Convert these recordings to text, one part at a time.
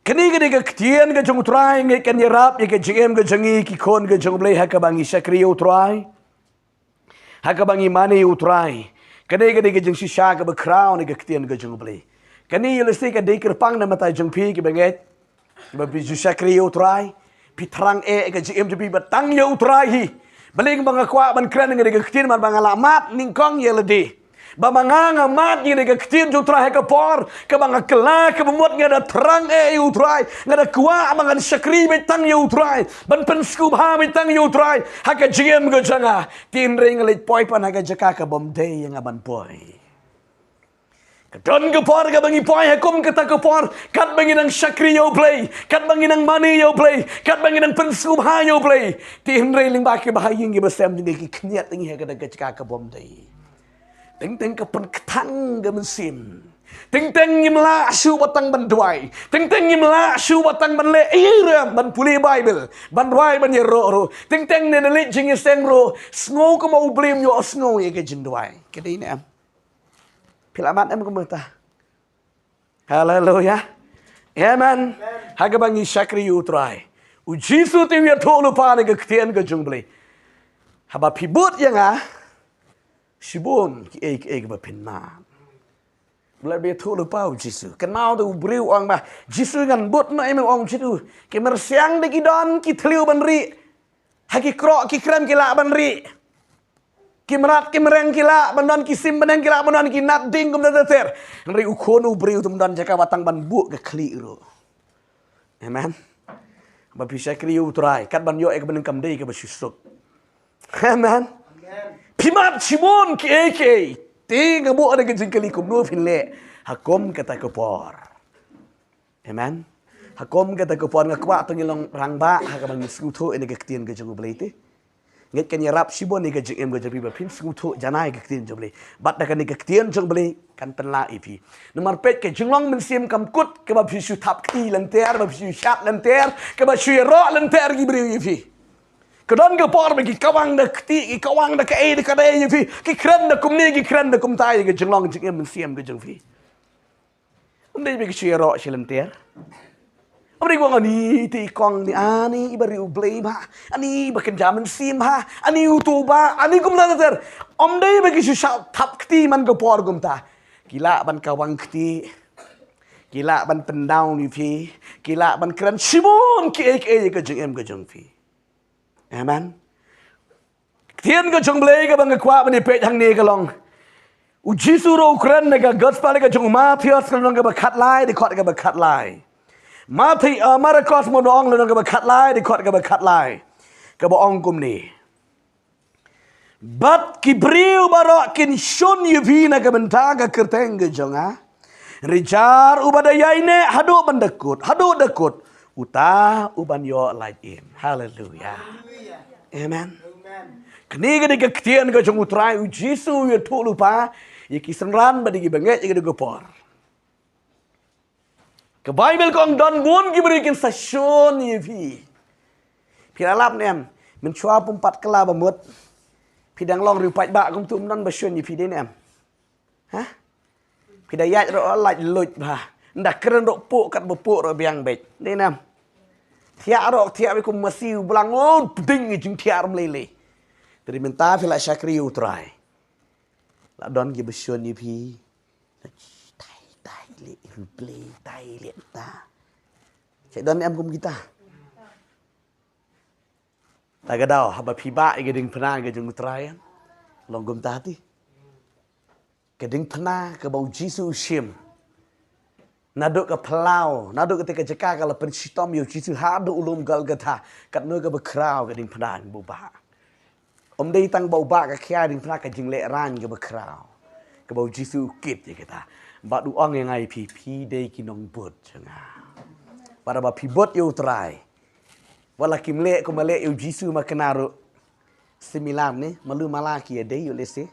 Kani kani ke ketian ke jong utrai ngai kan yarap ye ke jm ke jangi ki kon ke jong blai hakabangi syakri utrai. Hakabangi mani utrai. Kani kani ke jeng shisha ke bakrau ni ke ketian ke jong blai. Kani yelesti ke dikir pang na matai jong pi ke benget. Ba bi syakri utrai. Pitrang ke jm je bi batang ye utrai hi. Baling banga kwa ban kran ngai ke ketian man banga lamat ningkong ye ledi. Bamanga mat ni ke ketian jong utrai ke por ke banga kela ke bemut ngai da terang utrai ngai da kwa banga syakri betang ye utrai ban pen skubha betang ye utrai haka jm ke janga tin ring lit poi pan haka jaka ke bom day yang aban poi. Don ke por ke bangi poi hakum ke ta ke por kat bangi nang syakri yo play kat bangi nang money yo play kat bangi nang pen skubha yo play tin ring ling ba ke bahaying ke besem ni ke kniat ngi haka da jaka ke bom day. Ting-ting kapan ketang ke mesin. Ting-ting imla su batang banduai. Ting-ting imla su batang banle ira ban puli Bible. Ban wai ban yero. Ting-ting ne lit jing sengro. Snow ke mau blim yo snow ye ke jinduai. Kedai ni am. Pilamat am ke mata. Haleluya. Amen. Haga bangi syakri utrai. Ujisu ti wi tholu pa ne ke ktian ke jungbli. Haba pibut yang Sibun ki bapinma. Boleh betul lupa Jisu. Kenal tu beriu orang bah. Jisu kan but na emang orang Jisu. Ki mersiang de ki don ki teliu banri. Haki krok ki krem ki lak banri. Ki merat ki mereng ki lak bandon ki sim bandeng ki lak bandon ki nat ding kum teter. Nri ukonu beriu tu bandon jaka batang ban bu ke keliru. Amen. Bapi syakri utrai kat ban yo ek bandeng kam dei ke basusuk. Amen. Pimat Simon ki eke. Tiga bu ada kejengkeli kum nu pinle. Hakom kata kepor. Amen. Hakom kata kepor ngakwa tu nyelong rangba hakabang skuto ini kektian kejeng blai ti. Nget kan yarap Simon ni kejeng em kejeng ba pin skuto janai kektian jeng blai. Bat dak ni kektian jeng blai kan penla ipi. Nomor pet ke jenglong mensim kam kut ke ba bisu tap kti lenter ba bisu syap lenter ke ba syiro lenter gi bri ipi. Kedon ke por bagi kawang dak ti kawang dak e dak ade fi ki kran dak kum ni ki kran dak kum tai ke jenglong jeng em siam ke jeng fi undai bagi syiro silenter amri gua ngani ti kong ni ani ibari ublei ba ani baken jaman sim ha ani utuba ani kum la ter omdai bagi syap tap ti man ke por gum ta gila ban kawang ti gila ban pendau ni fi gila ban kran Simon ki e ke jeng em ke jeng fi. Amen. Tian ke jong blai ke bang kwa bani pe hang ni ke long. Uji suro Ukraine ne ke gospel ke jong Matius ke long ke bakat lai di kot ke bakat lai. Marcos mo dong long ke bakat lai di kot ke bakat lai. Ke boong kum ni. Bat ki briu barok kin shun yuvina ke bentang ke kerteng ke jong ha. Rijar ubadaya ini hadu bandekut, hadu dekut. Uta uban yo light in. Hallelujah. Amen. Kini ke ketian ke jong utrai Jisu ye tu lupa ye kisenran badi ki benget ye ke por. Ke Bible kong don bun ki berikin stasiun ye fi. Piralap nem menchua pumpat kela bamut. Pidang long ripat ba kum tum don basyun ye fi de nem. Ha? Pidayat ro light lut ba. Ndak keren ro puk kat bepuk ro biang bet. De nem. Tiak rok tiak bekum masiu belangon ding jing tiak melele. Dari mentah filak syakri utrai. La don gi besyun ni pi. Tai le play tai le ta. Cek don am kum kita. Tak gadau haba pi ba ge ding pena ge jing utrai. Long gum ta ti. Ke ding pena ke bau Jisu shim. Naduk ke pelau, naduk ketika jeka kalau pensitom yo Jisu hadu ulum Golgotha, kat nu ke bekrau ke ding penan buba. Om dei tang bau ba ke kia ding pena ke jing le ran ke bekrau. Ke bau Jisu kit je kita. Ba du ong yang ai pi dei kinong but jenga. Pada ba pi bot yo trai. Wala kim le ko male yo Jisu makenaru. Similam ni malu malaki dei yo lese.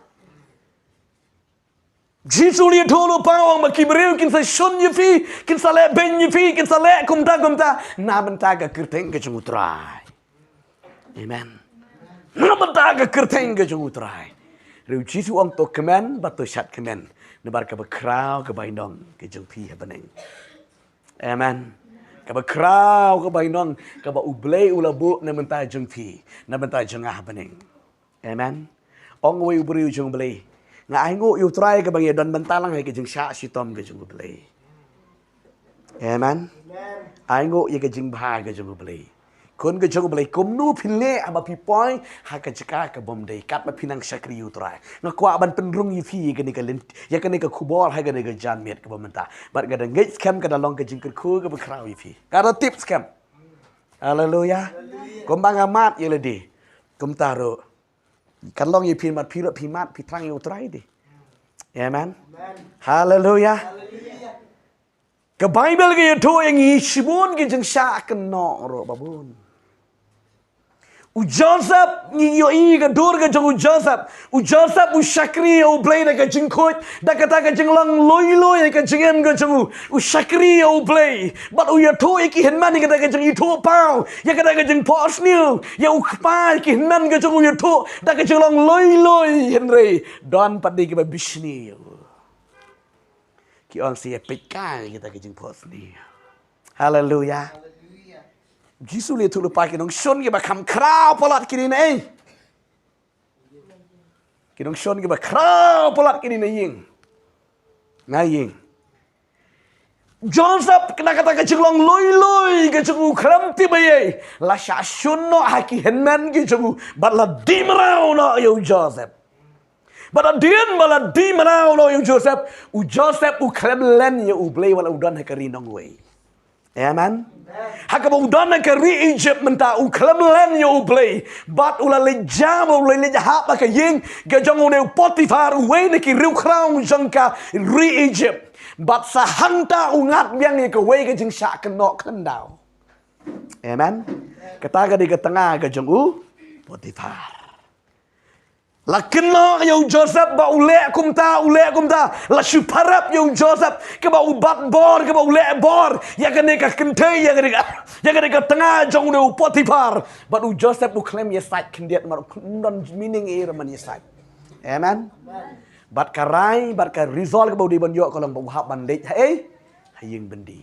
Jisu lihat dulu pawang maki beriu kin sa shun yefi kin sa le ben yefi kin sa le kumta na bentaga kerteng ke jengutrai. Amen. Na bentaga kerteng ke jengutrai. Riu Jisu ong to kemen batu syat kemen. Nebar ke bekrau ke baindong ke jengpi habaneng. Amen. Kaba kraw kaba inong kaba ublay ulabu na mentah jeng pi na mentah jeng bening. Amen. Ong we ubri jeng blay. Nga aingo yu try kaba ngi don bentalang hay jeng sya sitom ke jeng blay. Amen. Aingo ye ke jeng bha ke jeng blay. Kun ke jeng blay kum nu phile aba pi poi ha ka jeka ka bom dei kat ma pinang sakri yu try. Nga kwa ban penrung yi fi ke ni ka lin ya ke ni ka kubol ha ke ni ka jan met ke bom menta. Bat ga deng scam ka da long ke jeng ku ke ba kraw yi fi. Ka da tip scam. Haleluya. Kum bang amat ye le di. Kum taro. Kan long yi pi mat pi ro pi mat pi trang yu try di. Amen. Haleluya. Ke Bible ke itu yang isibun ke jeng sya ke no ro babun. U Joseph ni yo I ke dur ke jeng u Joseph u Shakri u play ke jeng kot da kata ke jeng lang loy ke jeng ke jeng u Shakri u play but u ya to ki hen man ke da ke jeng I to pau ya ke da ke jeng pos new ya u pa ki hen man ke jeng u ya to da ke jeng lang loy henry don padi ke bisni ki on si pekai kita ke jeng pos ni. Haleluya. Jisu le tu lupa ki nong shon ki ba kam kraw polat ki ni nei. Ki nong shon ki ba kraw polat ki ni nei ying. Ngai ying. Joseph kena kata ke jenglong loy ke jengu kram ti baye. La sha shon no haki henman ki jengu but la dimrao no yo Joseph. But adian bala dimrao no yo Joseph. U Joseph u kram len yo u blay wala u don hakari nong way. Amen. Hakaba udana ke ri Egypt menta u klam len yo play but ula le jam ula le hapa ke ying ke jong ne Potifar we ne ki riu crown jangka ri Egypt but sahanta ungat biang ke we ke jing sya ke no kendau. Amen. Kata ke di ke tengah ke jong u Potifar. La kena yo Joseph ba ule kumta la suparap yo Joseph ke ba ubat bor ke ba ule bor ya ke ne ka kente ya ke ka tengah jong ne Potifar but u Joseph u claim ya side kendiat mar non meaning era man ya side. Amen. Bat karai bat ka resolve ke ba di ban yo kolong ba hab ban dej hey haying bendi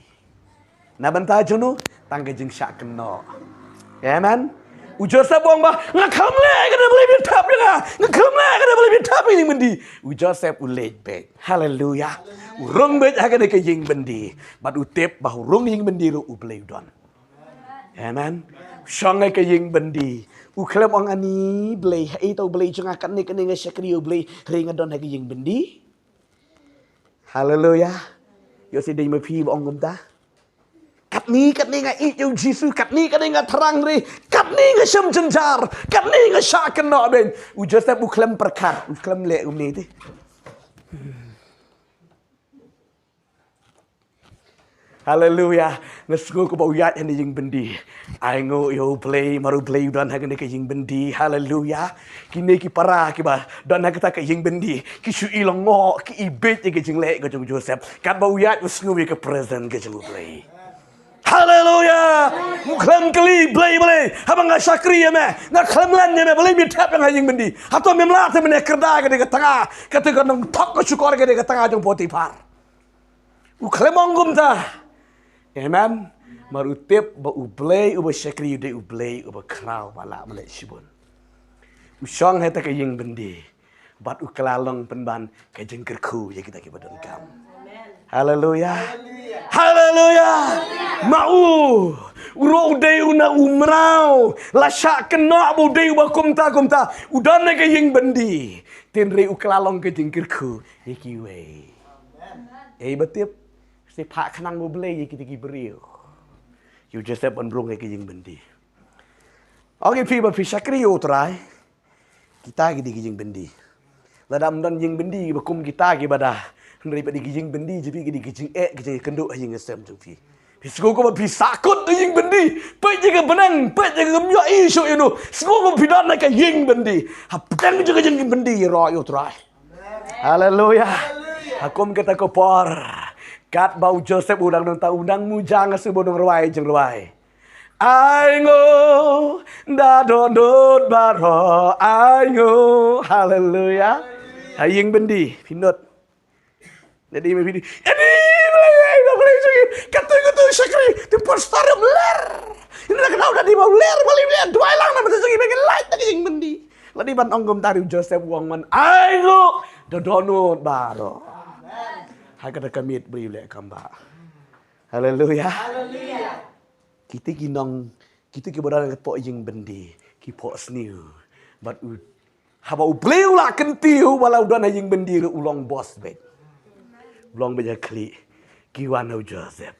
na banta junu tangga jeng syak kena. Amen. U Joseph bong ba ngakam le kada boleh bitap ya ngakam le kada boleh bitap ini bendi u Joseph u laid back. Hallelujah. U rong bet ha kada ke ying bendi but u tep ba rong ying bendi ro u play don. Amen. Shong ke ying bendi u klem ong ani blay ai tau blay chung akan ni kene ngasakri u blay ring don ha ke ying bendi. Hallelujah. Yo si dei ma phi ong ngum ta. Kat ni nga yo Jisu kat ni nga terang ri kat ni nga syam jenjar kat ni nga syakan no ben u Joseph u klem perkat u klem le ni ti. Hallelujah. Ngesgo ko ba uyat ni jing bendi. Ai ngo yo play maru play dan ha ke jing bendi. Hallelujah. Kini ki para ki ba dan ha kata ke jing bendi. Ki su ilong ngo ki ibet ke jing le ke jong Joseph. Kat ba uyat ngesgo ke present ke jing play. Hallelujah. Muklam kali boleh. Habang ngak syakri ya me. Ngak klamlan ya me boleh mitap yang hajing bendi. Atau memlah te mene kerda ke de tengah. Kata kan tok ke syukur ke de tengah jong Potifar. Uklemong gum ta. Amen. Marutip ba ublay uba syakri de ublay uba kraw bala male sibun. Usyong heta ke ying bendi. Bat uklalong penban ke jeng kerku ya kita ke badon kam. Hallelujah. Hallelujah. Mau uro dei una umrau la syak kena bu dei ba kumta udan ke ying bendi tenre uklalong ke jingkirku iki we. Betip si pak kenang bu blei iki tiki beriu. You just have on brung ke ying bendi. Oke pi ba pi syakri utrai. Kita ke ying bendi. Ladam dan ying bendi ba kum kita ke badah. Daripada gijing bendi jadi gijing gijing kenduk hing ngesem tu pi. Pisgo ko pi sakut tu ying bendi. Pe jaga benang, pe jaga myo isu inu. Sgo ko pidan nak ying bendi. Hapang jaga ying bendi ro yo trai. Haleluya. Hakum kata ko por. Kat bau Joseph udang nang ta udang mujang sebodong ruai jeng ruai. Ai ngo da dodot baro ai ngo. Haleluya. Haying bendi pinut. Jadi ini boleh kata kata sekali tu pastor ler. Ini nak kenal dah di bawah ler balik ler dua lang nama tu segi bagian light tadi yang bendi. Ladi ban ongom tari Joseph wong man ai lu dodonut baro. Hai kada kamit beri lek kamba. Haleluya. Kita kinong kita ki bodang po yang bendi ki po sniu. But haba ubleu la kentiu walau dan yang bendi ulong bos bet. Ulong beja kli ki wano Joseph.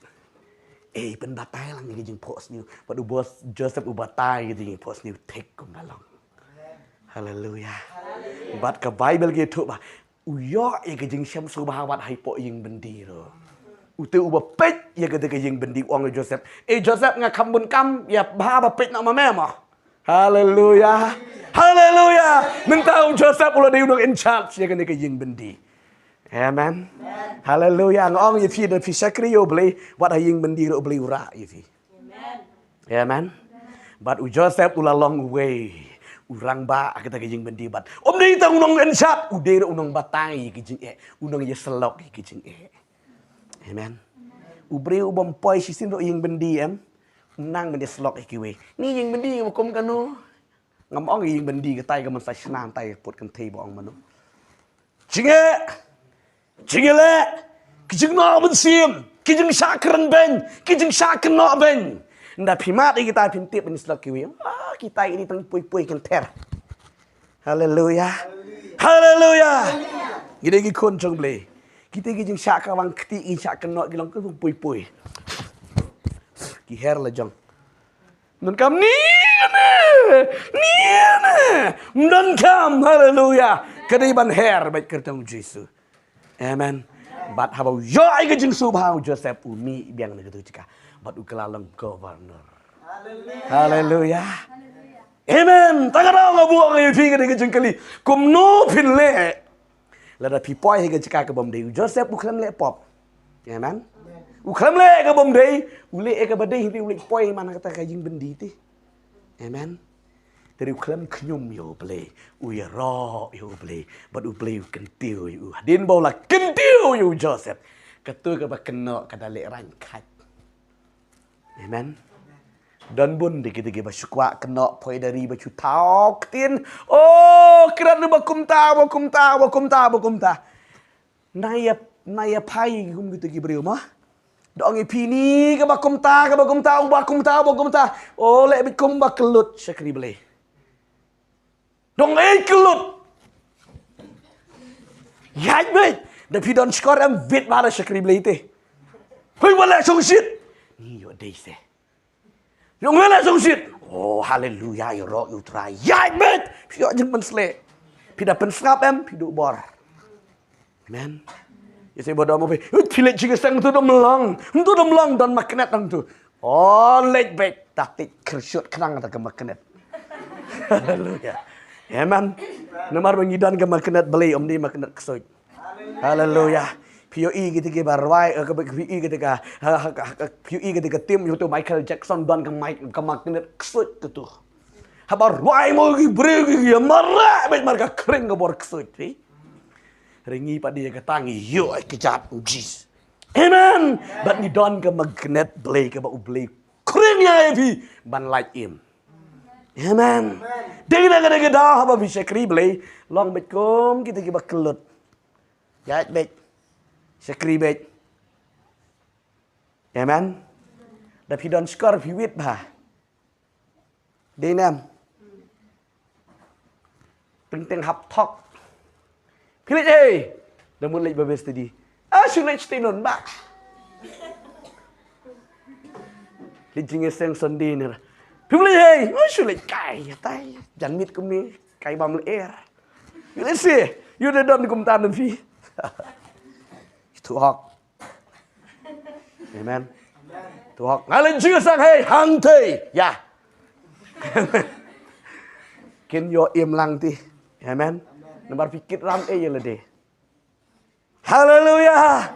Ben batai lang ni jing po sniu. But bos Joseph batai jing po sniu tek kum dalong. Haleluya. Bat ke Bible gitu bah. Uyo ke jing syam subahawat hai po yang bendi ro. Ute uba pet ya kata ke yang bendi uang Joseph. Joseph nga kambun kam ya bahaba pet nak mamema. Haleluya. Haleluya. Mentau Joseph ulah dia in charge ya kata ke yang bendi. Amen. Haleluya. Ngong ya fi dan fi sakri yo beli wat hai yang bendi ro beli ura ya fi. Amen. But Joseph ulah long way. Urang ba kita kijing bendibat. Ni ta unong ensat. Ude unong batai kijing unong ye selok kijing Amen. Ubri ubam poi sisin ro ying bendi nang bendi selok kiwe. Ni ying bendi hukum kanu. Ngamong ying bendi ke tai ke man sai snan tai put kan thei bong manu. Jinge. Jingele. Kijing no ben sim. Kijing sakren ben. Kijing sakren no ben. Nda pimat kita pintip ben selok kiwe. Kita ini tang pui-pui kan ter. Haleluya. Haleluya. Gede gi kon jong ble. Kita gi jing syak ka wang kti in syak kenok gi long ku pui-pui. Gi her la jong. Nun kam ni ne. Ni ne. Nun kam haleluya. Kedi ban her baik kertong Yesus. Amen. Bat habau yo ai gi jing subhau Joseph umi biang ne gitu cika. Bat ukelalang governor. Haleluya. Amen. Takara nga buang ngayon fi nga jengkali. Kum no pinle. Lada pipoy higa jika ke bom day. Joseph uklam le pop. Amen. Uklam le ke bom day. Ule ke badai hindi ule poy mana kata kajing bendi ti. Amen. Dari uklam kenyum yo ble. Uya ro yo ble. Bad u ble kentiu yo. Din bola kentiu yo Joseph. Ketu ke bakeno kada le rangkat. Amen. Dan bun di kita giba syukwa kena poi dari bacu tau ketin. Oh, kerana bakum ta. Naya pai gum gitu gibriu mah. Dong ipini ke bakum ta. Oh, lek bikum bakelut syakri beli. Dong kelut. Ya, bet. Tapi don skor am vet bara syakri beli te. Hoi wala sungsit. Ni yo dei se. Yung wala sungsit. Oh, haleluya, yo ro you try. Ya, bet. Pio jeng pensle. Pida pensngap pidu bor. Amen. Ya saya bodoh mau pilih jika sang tu domlang dan magnet nang tu. Oh, late bet. Taktik kersut kenang atau ke magnet. Haleluya. Amen. Nomor mengidan ke magnet beli di magnet kesut. Haleluya. POE ketika barwai POE ketika tim itu Michael Jackson dan ke magnet kesut tu. Habar wai mau beri ya marah bet marga kering ke bor kesut. Ringi pada dia ketangi yo kejap jis. Amen. But ni don ke magnet beli ke bau beli kering ya evi ban light im. Amen. Dengan dah haba bisa kri beli long bet kom kita ke kelut. Ya bet. Sekri bet. Amen. Tapi don skor piwit bah. Denam. Penting hap tok. Pilih dah mulai babes tadi. Sulit stinon bak. Lijingnya seng sendi ni. Pilih sulit kai tai. Janmit kumi kai bam leer. Pilih sih. You dah don kum tan fi. Tuhok. Amen. Tuhok. Ngalan juga sang hang tei. Ya. Ken yo im lang ti. Amen. Nomor pikir ram ya lede. Haleluya.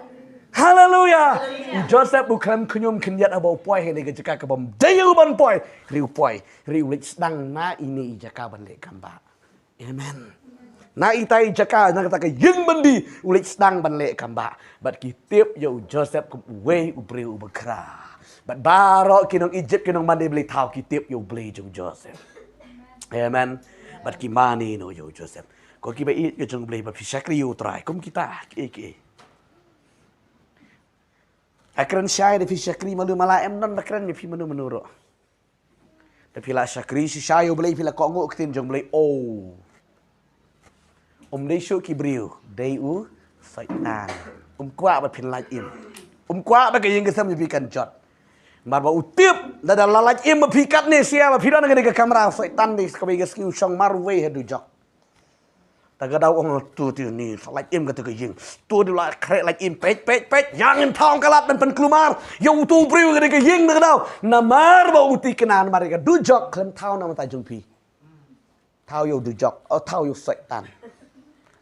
Haleluya. Joseph bukan kenyum kenyat abau poi hene ke jaka ke bom. Dayu ban poi. Riu poi. Riu lik sedang na ini jaka ban lek kamba. Amen. Na itai jaka na kata yung bendi ulit sedang banle kamba. Bat kitip yo Joseph kum uwe ubre ubekra. Bat barok kinong Egypt kinong mandi beli tau kitip yo beli jong Joseph. Amen. Bat kimani no yo Joseph. Ko kiba it ke jong beli bat fisakri yo try. Kum kita ke. Akran syai de fisakri malu mala em non bakran ni fi manu menuro. Tapi la syakri si syai yo beli fila kongo ketin jong beli oh. Đây số kỳ biểu đây u phải tàn qua bật phiền lạnh im qua bật cái gì cái xem như cần chọn mà bảo tiếp là lạnh im mà phi cắt này xe mà phi đó là cái camera phải tàn đi cái cái skill song marway hết được chọn ta cái đâu ông tu tu ni lạnh im cái cái gì tu đi lại khai lạnh im pet jangan thong kalat dan penkluar yang tu priu cái gì nữa đâu namar bảo uti kenan mereka du jok kan thao nama tajung pi thao yo du jok thao yo phải tàn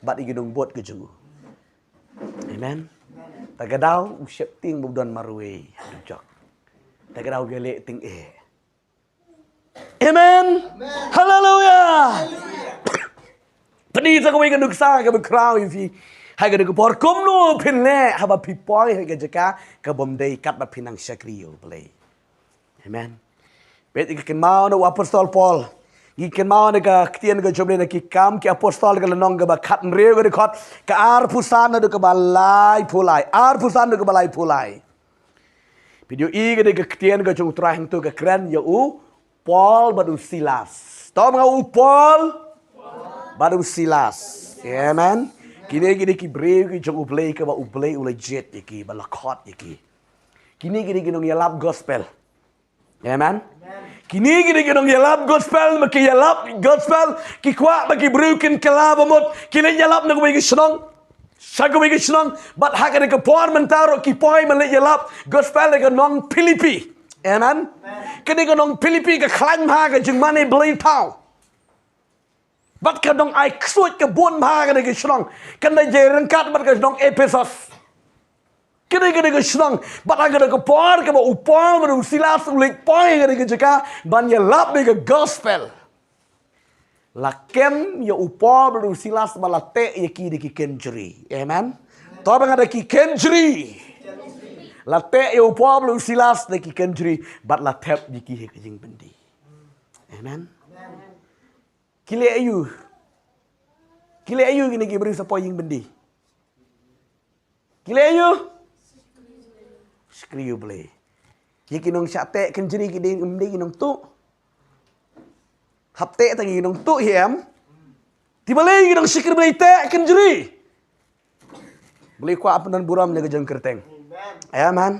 Bat igidong buat ke jung. Amen. Tagadau usyap ting bubdan marwe dujak. Tagadau gele ting Amen. Hallelujah. Pani sa kaway kanug sa ka crowd if hay ka nag por kumno pinle haba pipoy hay ka jaka ka bomday kat ba pinang syakriyo play. Amen. Bet ikan mau na apostol Paul. Gikan mau nega ketian nega job nega kikam ki apostol nega lenong nega kat nreu nega kot ke ar pusan nega balai pulai ar pusan nega balai pulai. Video i nega ketian nega jong trahing tu ke keren ya u Paul badu Silas. Tahu ngau Paul badu Silas. Amen. Kini ki breu ki jong ublei ke ba ublei jet ki balakot ki. Kini nong yalap gospel. Amen. Kini nong yalap gospel, maki yalap gospel, ki kwa maki bruken kelaba mot, kini yalap na kumay kisnong, sa kumay kisnong, bat haka na kapor mentaro ki poy man yalap gospel na nong Pilipi. Amen. Kini nong Pilipi ka klan haka jeng mani beli tau. Bat ka nong ay ksuit ka buon haka na kisnong, kana jerengkat bat ka nong Ephesus. Kini ka senang, batang ka por ka ba upor ba Silas ulit poy ka jaka ban yalap ni ka gospel. Lakem ya upor ba Silas balate ya ki di kenjri. Amen. To ba nga ki kenjri. Late ya upor ba Silas di kenjri bat latep di ki jing bendi. Amen. Kile ayu gini ki beri sa poying bendi. Kile ayu Skriu boleh. Jika nong syate kenjeri kita umdi nong tu. Hapte tangi nong tu hiam. Tiba lagi nong sikir boleh te kenjeri. Boleh kuat apa dan buram jaga jeng kerteng. Amen.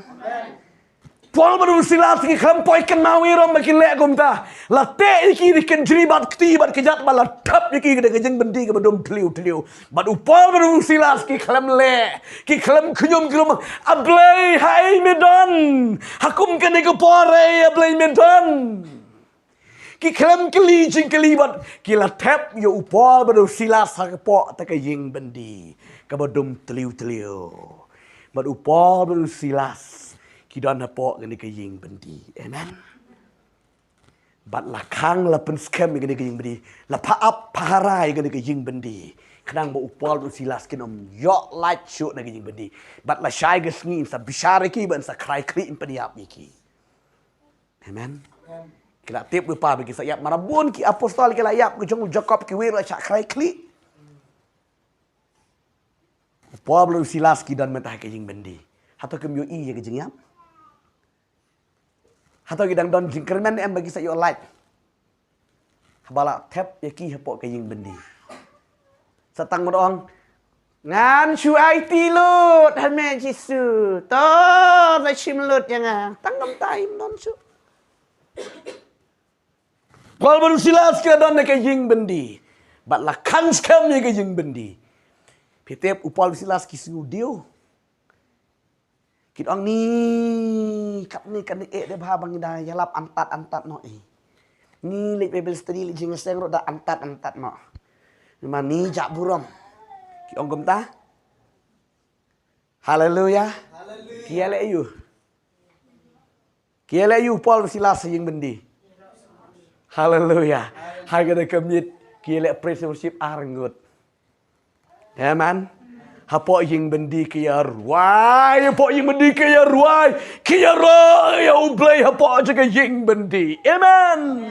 Paul baru Silas ki khampoy kan mawirom makin lek gumta. Late ki di kenjeri bat kti bat kejat bala tap ki ke jeng bendi ke bedom tliu. Bat Paul baru Silas ki khalam le. Ki khalam kunyum grum ablay hai medon. Hakum kan ke pore ablay medon. Ki khalam keli jing keli bat ki la tap yo Paul baru Silas ha po ta ke jeng bendi ke bedom tliu. Bat Paul baru Silas Kidan hapo gani kaying bendi. Amen. Bat la kang la pen scam gani kaying bendi. La paap paharai gani kaying bendi. Kadang ba upal tu Silas kinom yok light shoot na kaying bendi. Bat la syai gesngi sa bishara ki ban sa krai kri impediap ki. Amen. Kila tip lupa bagi sayap marabun ki apostol kila yap ki jong Jacob ki wir la syak krai kri. Upal tu Silas kidan mentah kaying bendi. Hato kemyo i ya kaying yap. Atau kita don jingkerman em bagi saya light. Habala tap ya ki hapok kaying bendi. Satang modong ngan shu IT lut han me jisu. To na shim lut yang tangam taim non su. Wal baru Silas kira don kaying bendi. Bat la kan skam ya kaying bendi. Pitep upal Silas kisu dio. Kita ni kat ni kan dia bang dah yalap antat no ni lek Bible study lek jing seng ro da antat no ni jak buram ki ong ta haleluya kiale you Paul Silas yang bendi haleluya harga de kemit kiale praise worship arngut Amen. Hapok ying bendi kaya ruai, hapok ying bendi kaya ruai, kaya ruai ublay hapok jaga ying bendi. Amen.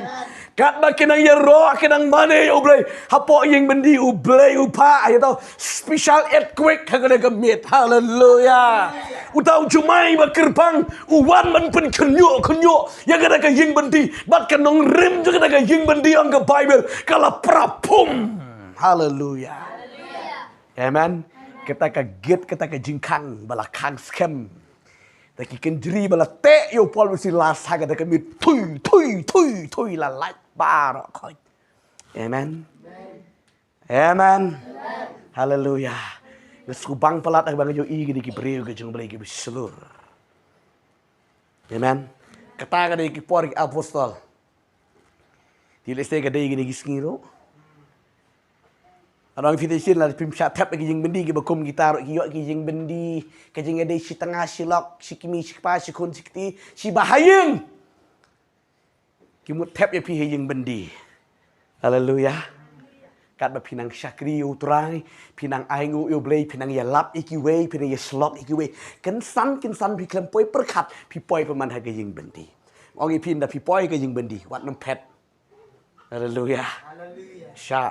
Kat makinang ya roh, kinang mane ublay, hapok ying bendi ublay upa, ayo tau special earthquake kagak gemit. Haleluya. Utau cumai bakerbang, uwan man pen kenyo, yang kena ying bendi, bat kenong rim juga kena ying bendi ang ke Bible, kala prapum. Haleluya. Amen. Kita kaget, kita kejingkang, bala kang skem. Tapi kendri bala te yo Paul mesti lasa kata kami tui la light bar koi. Amen. Amen. Haleluya. Ngesubang pelat ang bang yo i gini kibreu ke jeng beli ke selur. Amen. Kata kada ki por apostol. Tidak ste kada gini gisngiro. Orang invitation lah pim chat tap lagi jing bendi ke bakum gitar ki yok ki jing bendi ke jing ada si tengah si lok si kimi si pa si kun si kti si bahayeng ki mut tap ya pi jing bendi. Haleluya. Kat ba pinang syakri utrai pinang aingu yo blay pinang ya lap iki we pinang ya slok iki we ken san pi klempoi perkat pi poi peman ha ke jing bendi. Ong i pin da pi poi ke jing bendi wat nam pet. Haleluya. Sya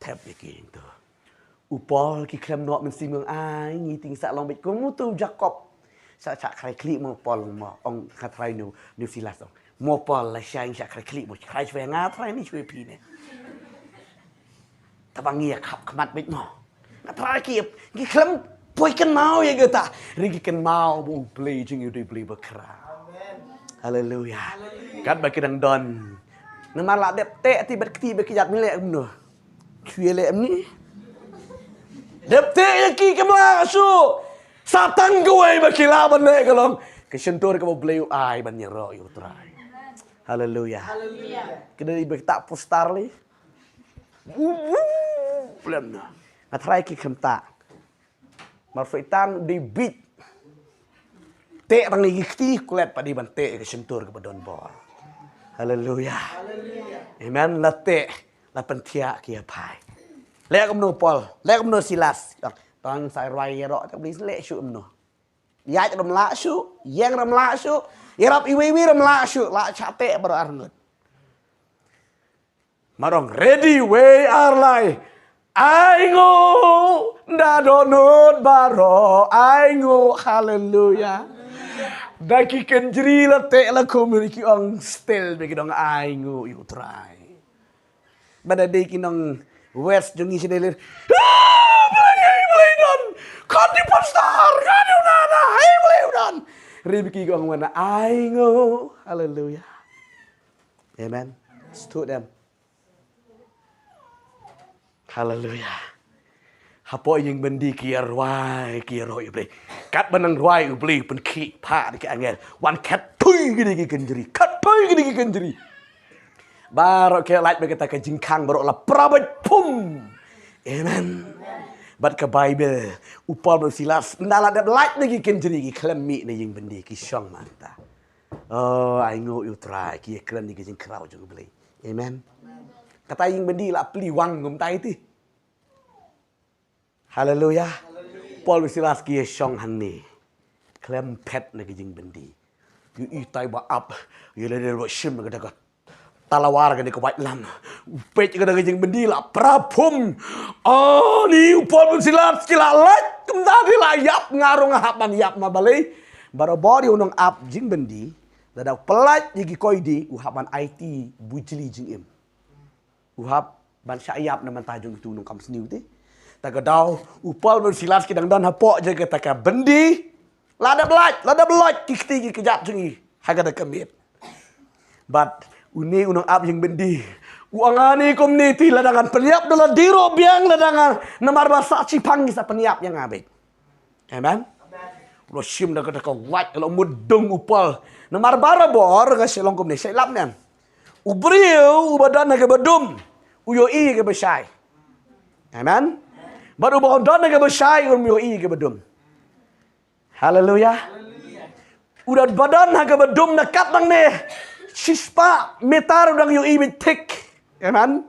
thép về kia tu, upol ki klem nok mesti meng ai ngi ting sa long bet ko mutu Jacob sa cha khai kli mo pol mo ong kha trai nu New Zealand mo pol la shang cha khai kli mo khai chwe nga trai ni chwe pi ne ta bang ngia khap khmat bet mo nga trai ki klem poi kan mau ye gata ri ki kan mau bo play jing you do play ba kra amen hallelujah kat ba kidang don nama la dep te ti bet ti be ki jat mi le no Chui lem ni. Dep te yaki kemla su. Satan gue bakila bane kalong. Kesentur ke boleh ai ban nyero yu trai. Haleluya. Haleluya. Kena ibe tak postar li. Belum na. Atrai ki kemta. Marfaitan di beat. Te bang ni kti kulet padi ban te kesentur ke badon bor. Haleluya. Haleluya. Amen la te. La pentia kia pai. Lek amno Paul, lek amno Silas. Tang sai rai ro tak beli lek syu amno. Ya ram la syu, yang ram la syu, irap iwi ram la syu, la chate bar arnut. Marong ready we are lai. Aingo nda donut baro, aingo haleluya. Daki kenjri la te la community ong still begi dong aingo you try. Pada day kinong West jungi si delir. Boleh don. Kan di pasar, kan di nana. Boleh don. Ribiki gong mana aingo. Hallelujah. Amen. Stood them. Hallelujah. Hapo yang bendi kia ruai kia roi ubli. Kat benang ruai ubli pen ki pa di ke angel. Wan kat tui gini ki kenjeri. Kat tui gini ki kenjeri. Baru ke light berkata ke jingkang baru lah prabat pum. Amen. Bat ke Bible upal bersilas ndala dat light lagi kenjeri ki klemi ni jing bendi ki syong manta. Oh, I know you try ki klan ni ki jing krau juga beli. Amen. Kata jing bendi lah peli wang ngum tai ti. Haleluya. Paul bersilas ki syong hani. Klem pet ni ki jing bendi. You itai ba up. You let it shim kata talawar kan ke white lam pech ke daging bendi la prapum oh ni upol bersilat kila lat kemdadi layap ngarung hapan yap ma balai bara body unong up jing bendi dadak pelat jigi koidi uhapan IT bujli jing im uhap ban syayap na mantajung itu unong kam sniu ti tagadau upol bersilat kidang dan hapok jaga taka bendi lada belat kikti kejap jingi haga da kemit but uni unang ab yang bendi. Uangani community ladangan peniap dalam diro biang ladangan namar basa cipang sa peniap yang abet. Amen. Lo sim dah kata kau white kalau mudung upal namar bara bor ka silong komne silap nan. Ubriu ubadan ke bedum. Uyo i ke besai. Amen. Baru ubadan ke besai uyo i ke bedum. Haleluya. Udah badan ke bedum nakat nang ne. Shispa metar udang yu ibit tik. Amen.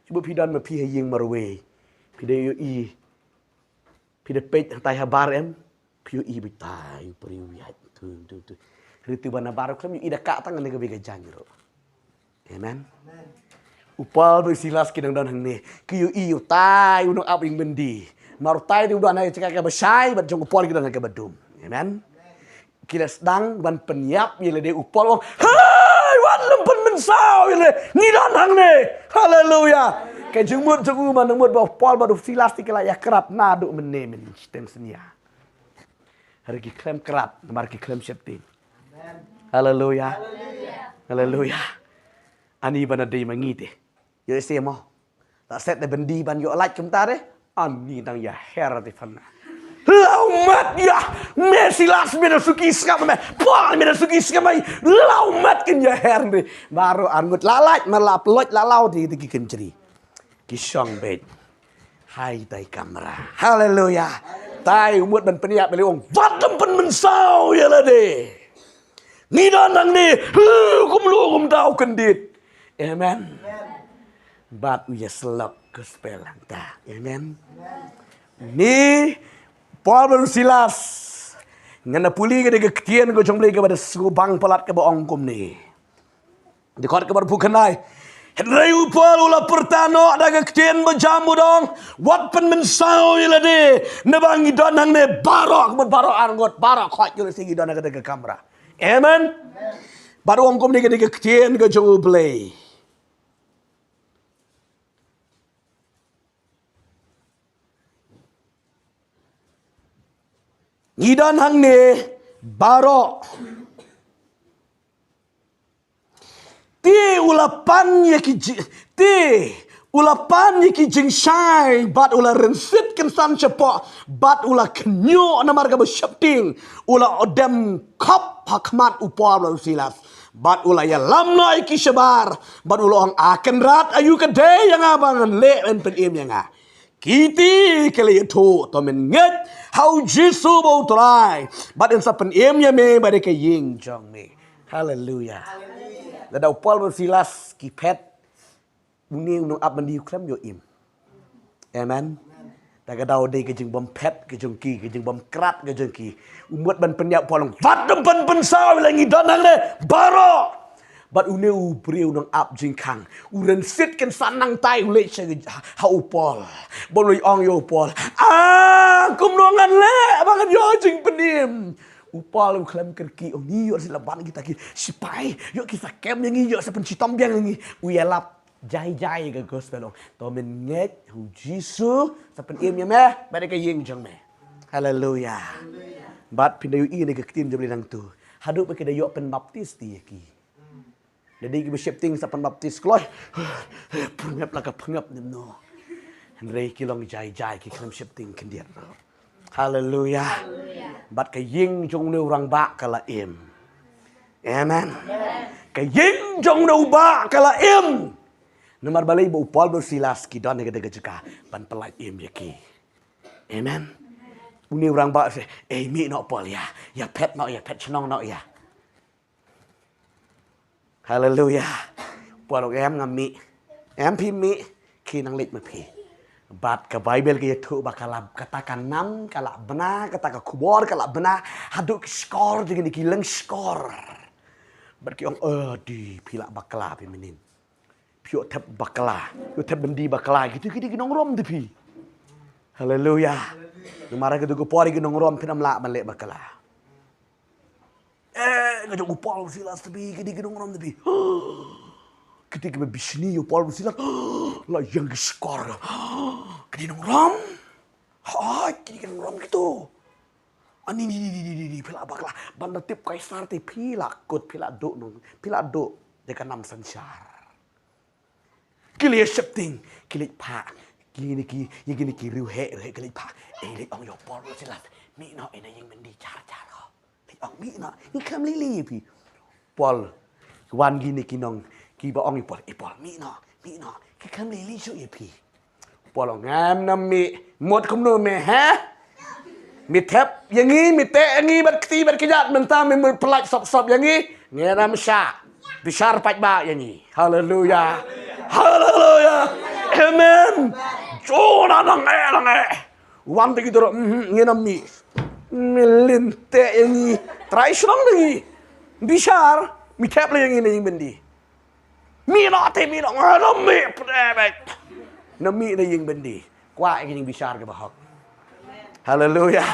Cuba pidan ma pi ying marwe. Pide i. Pide page tai habar em. Piu i bitai priu ya tu. Ritu bana baru klam i dekat tangan ke bega jangro. Amen. Upal bersilas kidang dan hang ni. Kiu i tai unok abing bendi. Maru tai tu udah naik cakap ke besai bat jong upal kidang ke bedum. Amen. Kila sedang ban penyap yele de upal wong. Hai wan lempen mensau yele. Ngidan hang ni. Haleluya. Ke jengmut jengu man mut ba upal ba silas tikala ya kerap nadu menemen steng senia. Hari ki klem kerap, namar ki klem septin. Haleluya. Haleluya. Ani bana dei mangite. Yo se mo. Ta set de bendi ban yo like chúng ta đấy. Ani tang ya her ti fana. Laumat ya. Mesilas me suki skam me. Pal me suki skam mai. Laumat kin ya her ni. Baru angut lalait melap loj lalau di ki kenceri. Ki song bet. Hai tai kamera. Haleluya. Tai umut ban peniap beli wong. Vadem pen mensau ya la de. Ngidan nang ni. Kum lu kum tau kendit. Amen. Bat uya selap gospel ta. Amen. Ni Paul bersilas. Ngana puli ke de ketien go jong beli ke pada subang pelat ke boong kum ni. Dikot ke berbukan nai. Henry upal ula pertano ada ketien berjamu dong. Wat pen mensau ila de. Nebangi donang ne barok berbarok argot barok khot jule sigi donang ke kamera. Amen. Baru ong kum ni ke de ketien go jong beli. Ngidan hang ne barok. Ti ulapan ye ki jing shai bat ula rensit ken san cepo bat ula kenyo na marga besyapting ula odem kop hakmat upar la silas bat ula ya lamnoi ki sebar bat ula ang akan rat ayu kedai yang abangan le en penim yang a kiti kele tu to men nget how jisu bo try but in sa penim ya me ba de ke ying jong me hallelujah Ladau Paul bersilas ki pet uni unung ab mandi klem yo im. Amen. Ta ka dau dei ke jing bom pet ke jong ki ke jing bom krat ke jong ki. Umut ban penyak polong vadem ban pensau langi danang le baro. Bat une u pri unung ab jing kang. Uren sit ken sanang tai ule che ha u Paul. Boloi ong yo Paul. Kum nongan le bangan yo jing penim. Upal uklam kerki oh ni yo sila ban kita ki sipai yo kita kem yang yo sepen citom biang yang uyalap jai ke gospel to men nget hu jisu sepen im ya meh bade ke ying jong meh haleluya bat pindayu i ne ke tim jebli nang tu hadu pe ke yo pen baptis ti ki jadi ki besyepting sepen baptis kloy pengap la ka pengap no Henry ki long jai ki klem syepting kendiat haleluya bat ke ying jong ne urang ba kala im. Amen. Ke ying jong ne ba kala im. Nomor balai bo Paul bersilas ki don ke jeka ban pelai im ya ki. Amen. Uni urang ba se mi no Paul ya. Ya pet no ya pet chnong no ya. Haleluya. Paul em ngam mi. Em pi mi ki nang lit ma pi. Bat ke Bible ke tu bakalab katakan nam kalak benar katakan kubor kalak benar haduk skor dengan dikileng skor bat ki ong di pilak bakala pi menin pio tep bakala pio tep bendi bakala gitu ki nong rom tu pi haleluya mara ke tu kupor ki nong rom pinam la malek bakala ngajak upal silas tepi ki nong rom tepi ketika berbisni yo Paul bersilat lah yang skor kini nong ram kini nong ram gitu ani ni pila bakla banda tip kaisar te pila kot pila do dekat nam sansar kili accepting kili pa gini ki riu he kili pa le ong yo Paul bersilat mi no ina yang mendi cara le ong mi no ni kam lili pi Paul wan gini kinong ki ba ong Paul mi no ki kam lili so ye pi Paul ngam nam mi mot kum no me ha mi tep yang ni mi te yang ni bat kti bat kijat mentah mi pelak sop yang ni ngeram sya bishar pat ba yang ni haleluya amen Cuna nang Wan te kita ngenami. Melinte yang ni. Try senang lagi. Bishar. Mi tap le yang ini yang bendi. Mi nak ngenami. Nami na yang bendi. Kuat yang bishar ke bahak. Hallelujah.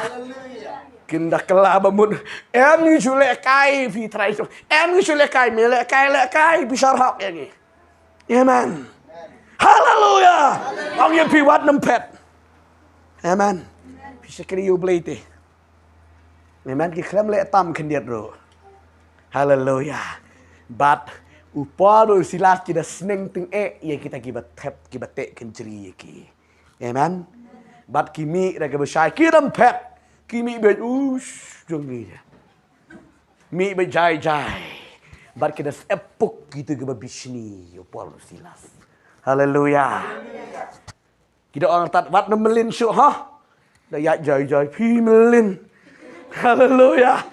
Kinda kelaba mun. Em ni chule kai fi try. Em ni chule kai me le kai bishar hak yang ni. Amen. Hallelujah. Ang yang pi wat nam pet. Amen. Pi sekri you blate. Amen. Ki khlem le tam khendiat ro. Hallelujah. But upado silas kita seneng ting ya kita kibat tap kibat te kenjeri ki. Amen. But kimi ra ke besai ki nam pet. Kimi be jong ni. Mi be jai. But kita epok kita ke bisni upado silas. Hallelujah. Kita orang tat wat melin syuk ha. Dah ya jai pi melin. Hallelujah.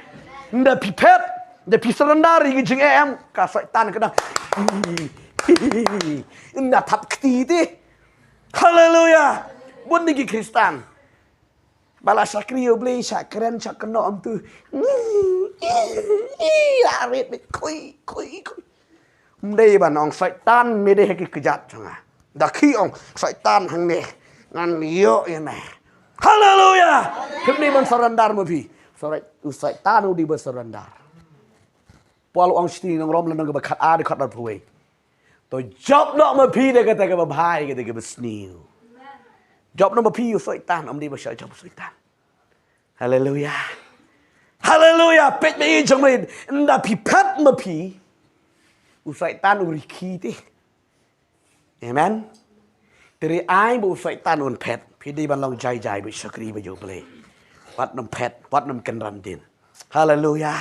Nda pi pet, nda pi serendari ke jeng em ka syaitan kedang. Nda tap kti ti. Hallelujah. Bun ni Kristen. Bala sakriyo blei sakren sakno am tu. Arit koi. Đây bà ông Satan mê đây cái giặt chẳng à. Đã khi ông Satan hằng nè ngăn liyo như này. Hallelujah. Hôm nay mình surrender mà phi. Satan đi bơ surrender. Paul ông Stin ông rom lần cái khát á đi khát đặt phuê. Tôi job nó mà phi để cái bà hai cái bà sneal. Job nó mà phi Satan ông đi bơ sợ job Satan. Hallelujah. Hallelujah. Pet mê trong mình đã phi pet mà phi. Syaitan uriki ti. Amen. Dari ai bu syaitan un pet. Pidi ban long jai bu sakri bu jo play. Wat nam pet, wat nam kenran din. Hallelujah.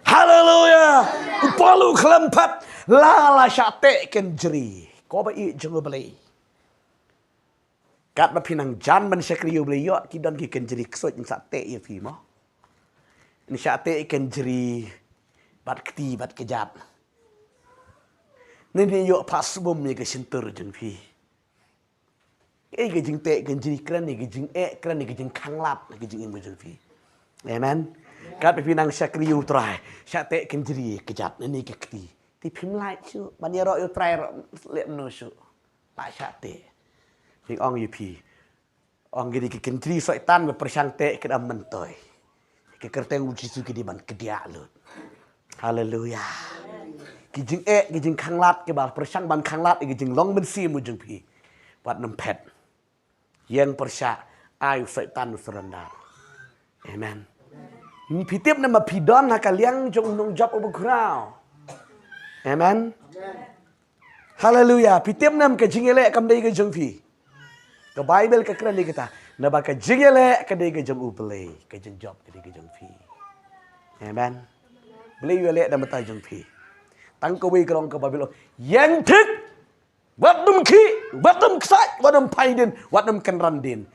Hallelujah. Upalu kelempat la syate kenjeri. Ko ba i jeng play. Kat ba pinang jan ban sakri bu play yo ki don ki kenjeri ksot jeng sate ye fi mo. Ni syate kenjeri bat kti bat kejat. Nên yo pas bom ni ke sinter jeng pi. Ke jeng te ke jeng kran ni ke jeng kran ni ke jeng khanglap ni ke jeng im jeng pi. Amen. Kat pi nang sakri yu trai. Sa te ke jeri ke jat ni ke kti. Ti phim lai chu. Ban ro yu trai le no chu. Pa sa te. Ning ong yu pi. Ong gedi ke jeri syaitan be persang te ke dam mentoi. Ke kerteng uji su ke di ban kedia lut. Hallelujah. Kijing kijing khanglat ke bal persang ban khanglat kijing long ben si mu jeng pi wat nem pet yen persa ayu syaitan surrender. Amen. Ni pi tiếp na ma pi don ha ka liang jong nong job over crown. Amen. Hallelujah. Pi tiếp nam ke jing ele kam dei ke jeng pi. Ke Bible ke kran ni kita na ba ke jing ele ke dei ke jeng uplay ke jeng job ke dei ke jeng pi. Amen. Beli ele da mata jeng pi. Tang ko wi krong ke Babylon yang thik wat dum khi wat dum ksai wat dum pai din wat dum kenran din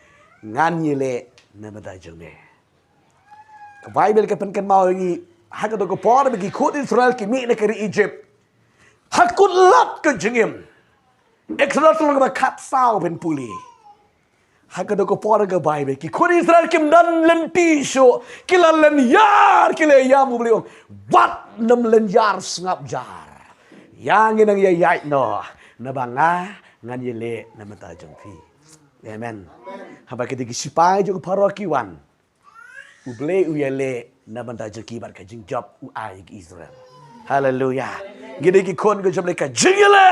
ngan yele na mata jeng ne ke Bible ke pen ken mau ngi ha ka do ko por be ki khut Israel ki mi ne ke Egypt ha kut lat ke jengim Exodus long ba khat sao ben puli ha ka do ko por ke Bible ki khut Israel kim dan len ti sho kila len yar kila yamu bli wat nam len yar ngap jar yang nang ya yai no na banga ngan yele na mata jong pi. Amen. Haba ke digi sipai jo paroki wan uble u yele na mata jong ki bar ka jing job u ai Israel. Hallelujah. Gede ki kon ke job le ka jing yele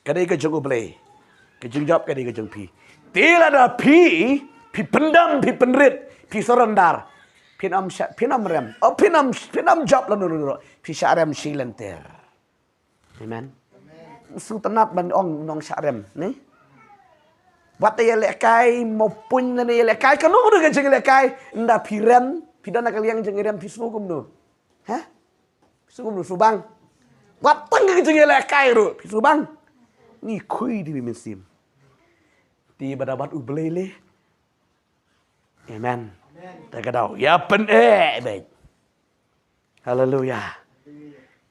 kade ke jong uble ke jing job kade ke jong pi. Tila da pi pendam pi penrit pi sorandar pinam rem pinam job la no pi syarem silenter. Amen. Sung tenat ban ong nong syarem ni. Wat ye le kai mo pun ne ye le kai kanu de jeng le kai nda pirem pidana kaliang jeng rem pisugum no. Ha? Pisugum no subang. Wat tang jeng le kai ro pisubang. Ni kui di mesim. Ti badabat ublele. Amen. Ta ka dau ya pen be. Hallelujah.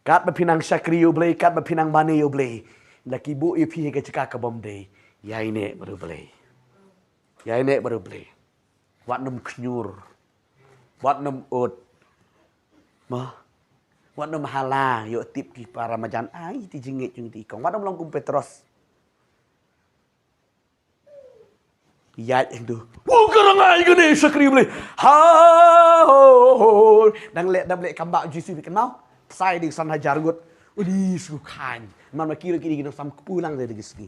Kat ba pinang sakri yo blay, kat ba pinang mani yo blay. Laki bu yo pi ke cekak ke bom day. Yai nek baru beli. Yai nek baru beli. Wat num knyur. Wat num ut. Mah. Wat num hala. Yo tip ki para majan. Ai ti jengit jeng ti kong. Wat num long kum Petros. Yai yang tu. Kerang ai ke ni sakri beli. Ha ho ho. Dang lek kambak jisu bikin mau. Sai di san hajar gut. Udi sukan. Man makira kiri kiri sam kepulang dari geski.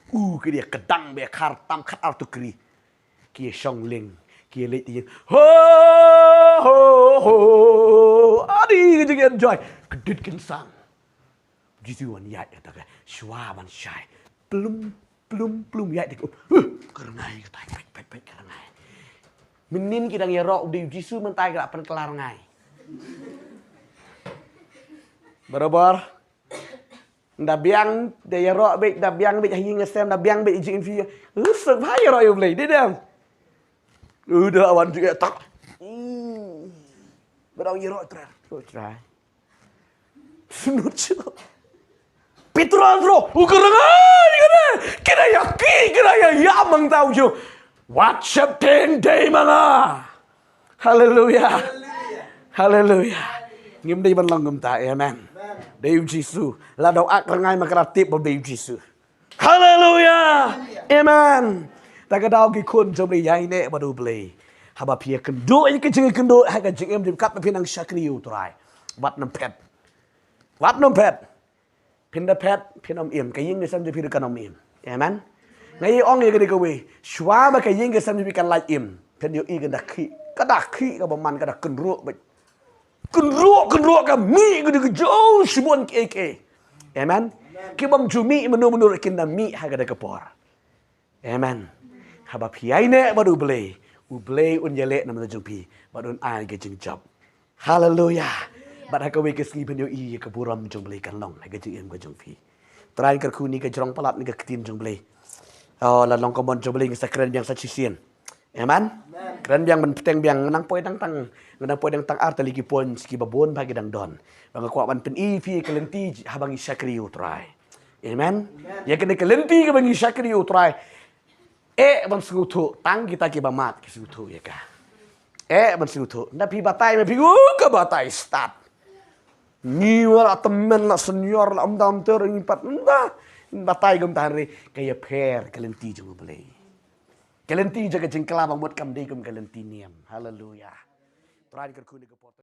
Ke dia kedang be kartam kat artu kri. Kia Shong Ling. Kia lek dia. Ho ho ho. Adi je enjoy. Kedit kensang. Jisu wan yai kata ke. Shwa ban shai. Plum yai dik. Kerengai kata pet kerengai. Menin kidang ya rok di Jisu mentai gelak pen kelar ngai. Barabar. Dabiang daya rok bek dabiang bek hingga sem dabiang bek jing fi. Sek phai rok yo blei dia. Udah awan juga tak. Berang ya rok trai. Sunut cuk. Petrol bro, ukerangan kena. Kena ya mang tahu jo. WhatsApp 10 day mana. Haleluya. Ngim đi ban lòng ngum ta amen. Deus Jisu. La dau ak rangai makratip bo Deus Jisu. Haleluya. Amen. Ta ka dau ki kun jom li yai ne ba du ble. Haba pia kendo ai ka jing kendo ha ka jing em dim kap pinang sakri utrai. Wat nam pet. Pinda pet pinom im ka ying sam je pir kanom im. Amen. Ngai ong ye ka de ka we. Shwa ba ka ying sam je pi kan lai im. Pen yo i ka dak khi. Ka dak khi ka ba man ka dak kun ru ba. Kenruk kami ke jauh sibuan ke. Amen. Kibam jumi menur kinda mi haga de kapor. Amen. Haba piai ne baru beli. Ublei un yele nam jumpi. Badun ai ke jing job. Hallelujah. Bad haka we ke ski penyo i ke buram jung beli kan long haga jing em ke jumpi. Trai ke kuni ke jrong palat ni ke ketin jung beli. Oh la long komon jung beli sakren yang sacisian. Amen. Keren biang menteng biang nang poi tang artali ki pon ski babon bagi dang don. Bang ko ban pen fi kelenti habang sakri utrai. Amen. Ya kene kelenti ke bangi sakri utrai. Ban skutu tang kita ki bamat ki skutu ya ka. Ban skutu na pi batai me pi ke batai start. Ni wala temen la senior la dam ter impat nda. Batai gum tari kaya per kelenti jung beli. Kelenti jaga jengkela bang buat kam degum kelenti niam. Haleluya. Try kerkuni ke